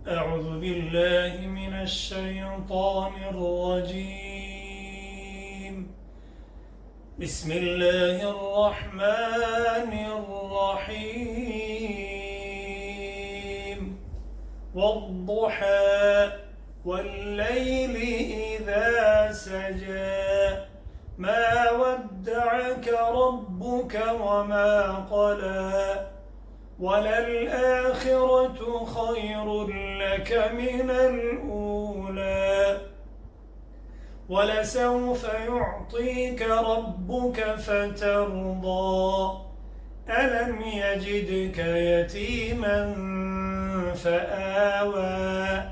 أعوذ بالله من الشيطان الرجيم. بسم الله الرحمن الرحيم. والضحى والليل إذا سجى ما ودعك ربك وما قلى وللآخرة خير لك من الأولى ولسوف يعطيك ربك فترضى ألم يجدك يتيما فآوى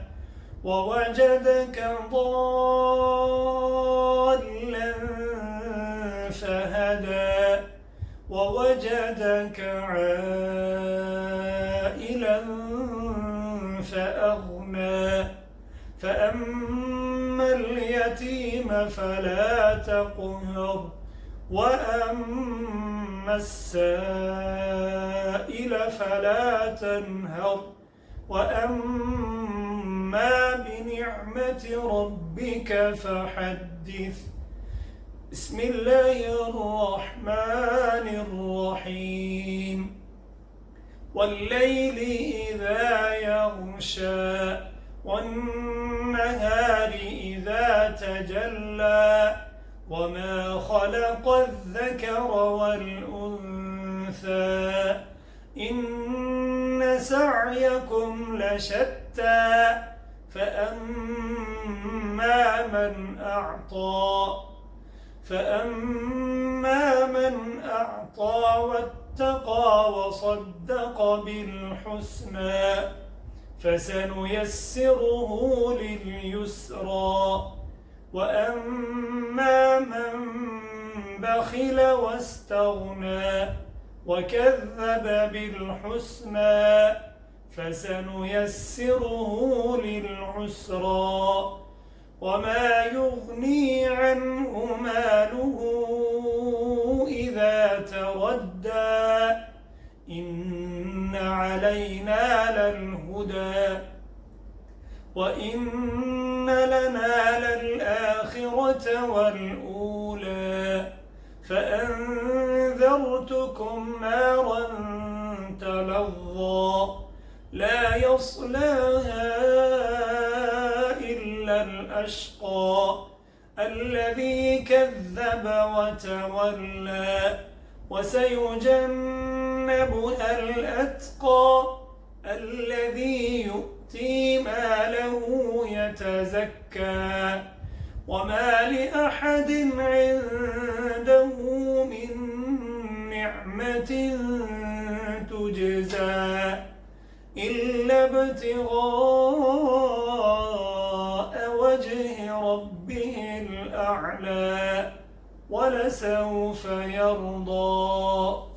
ووجدك ضالا فهدى ووجدك عائلا فأغنى فأما اليتيم فلا تقهر وأما السائل فلا تنهر وأما بنعمة ربك فحدث. بسم الله الرحمن الرحيم. والليل إذا يغشى والنهار إذا تجلى وما خلق الذكر والأنثى إن سعيكم لشتى فأما من أعطى واتقى وصدق بالحسنى فسنيسره لليسرى وأما من بخل واستغنى وكذب بالحسنى فسنيسره للعسرى وما يغني عنه ماله إذا تردى إن علينا للهدى وإن لنا للآخرة والأولى فأنذرتكم نارا تلظى لا يصلاها إلا الأشقى الذي كذب وتولى وسيجنبها الأتقى الذي يؤتي ماله يتزكى وما لأحد عنده من نعمة تجزى إلا ابتغاء وجه ربه الأعلى ولسوف يرضى.